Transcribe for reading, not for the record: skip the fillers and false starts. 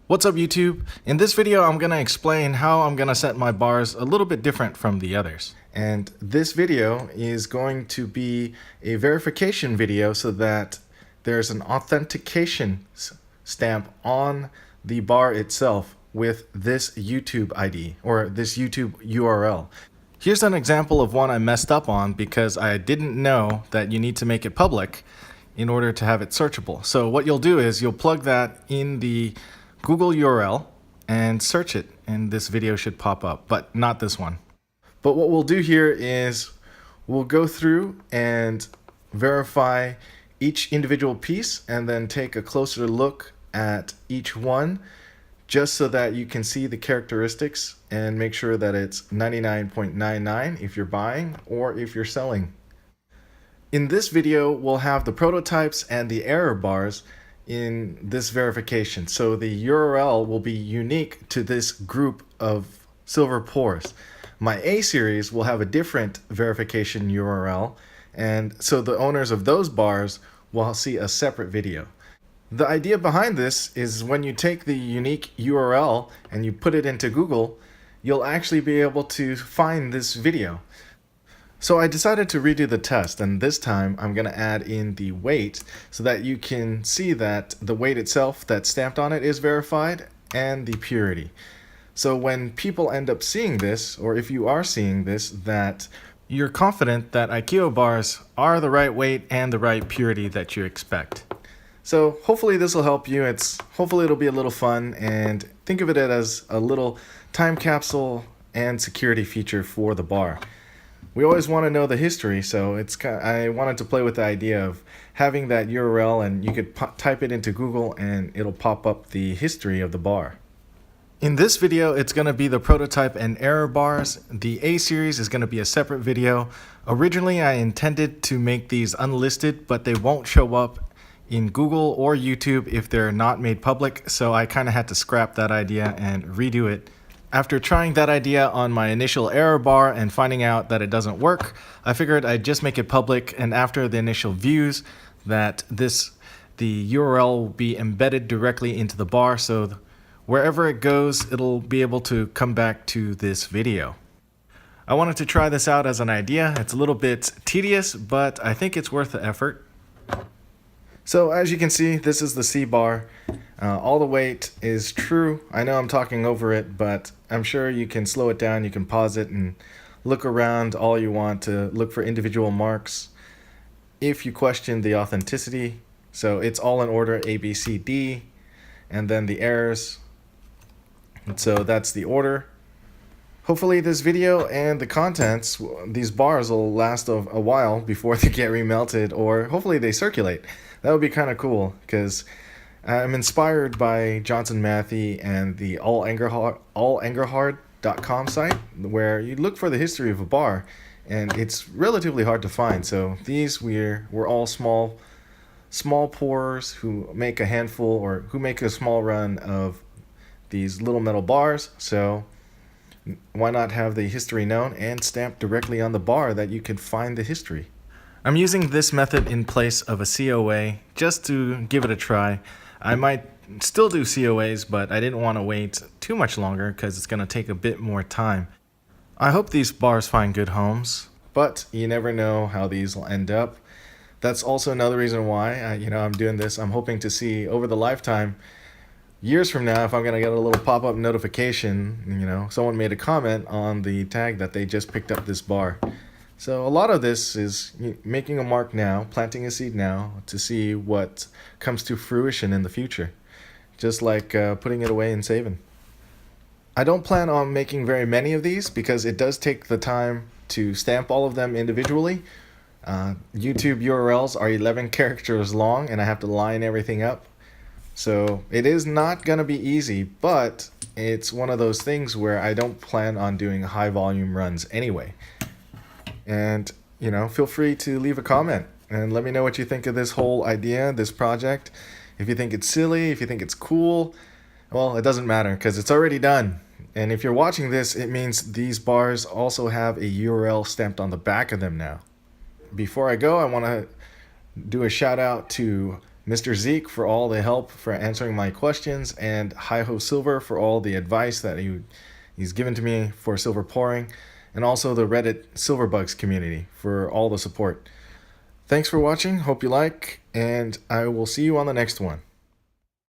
What's up YouTube? In this video I'm going to explain how I'm going to set my bars a little bit different from the others. And this video is going to be a verification video so that there's an authentication stamp on the bar itself with this YouTube ID or this YouTube URL. Here's an example of one I messed up on because I didn't know that you need to make it public in order to have it searchable. So what you'll do is you'll plug that in the Google URL and search it, and this video should pop up, but not this one. But what we'll do here is we'll go through and verify each individual piece and then take a closer look at each one just so that you can see the characteristics and make sure that it's 99.99 if you're buying or if you're selling. In this video, we'll have the prototypes and the error bars in this verification. So the URL will be unique to this group of silver pours. My A series will have a different verification URL, and so the owners of those bars will see a separate video. The idea behind this is when you take the unique URL and you put it into Google, you'll actually be able to find this video. So I decided to redo the test, and this time I'm going to add in the weight so that you can see that the weight itself that's stamped on it is verified and the purity. So when people end up seeing this, or if you are seeing this, that you're confident that IKEO bars are the right weight and the right purity that you expect. So hopefully this will help you. Hopefully it'll be a little fun, and think of it as a little time capsule and security feature for the bar. We always want to know the history, so I wanted to play with the idea of having that URL, and you could type it into Google and it'll pop up the history of the bar. In this video, it's going to be the prototype and error bars. The A series is going to be a separate video. Originally, I intended to make these unlisted, but they won't show up in Google or YouTube if they're not made public, so I kind of had to scrap that idea and redo it. After trying that idea on my initial error bar and finding out that it doesn't work, I figured I'd just make it public, and after the initial views that the URL will be embedded directly into the bar, so wherever it goes, it'll be able to come back to this video. I wanted to try this out as an idea. It's a little bit tedious, but I think it's worth the effort. So as you can see, this is the C bar. All the weight is true. I know I'm talking over it, but I'm sure you can slow it down. You can pause it and look around all you want to look for individual marks if you question the authenticity. So it's all in order, A, B, C, D, and then the errors. And so that's the order. Hopefully this video and the contents, these bars will last a while before they get remelted, or hopefully they circulate. That would be kind of cool, because I'm inspired by Johnson Matthey and the allangerhard.com site, where you look for the history of a bar, and it's relatively hard to find. So these were all small pourers who make a handful, or who make a small run of these little metal bars. So why not have the history known and stamped directly on the bar that you could find the history? I'm using this method in place of a COA just to give it a try. I might still do COAs, but I didn't want to wait too much longer because it's going to take a bit more time. I hope these bars find good homes, but you never know how these will end up. That's also another reason why I'm doing this. I'm hoping to see over the lifetime, years from now, if I'm going to get a little pop-up notification, someone made a comment on the tag that they just picked up this bar. So a lot of this is making a mark now, planting a seed now to see what comes to fruition in the future, just like putting it away and saving. I don't plan on making very many of these because it does take the time to stamp all of them individually. YouTube URLs are 11 characters long, and I have to line everything up. So it is not going to be easy, but it's one of those things where I don't plan on doing high volume runs anyway. And, feel free to leave a comment and let me know what you think of this whole idea, this project. If you think it's silly, if you think it's cool, well, it doesn't matter because it's already done. And if you're watching this, it means these bars also have a URL stamped on the back of them now. Before I go, I want to do a shout out to Mr. Zeke for all the help for answering my questions, and Hi-Ho Silver for all the advice that he's given to me for silver pouring, and also the Reddit Silverbugs community for all the support. Thanks for watching, hope you like, and I will see you on the next one.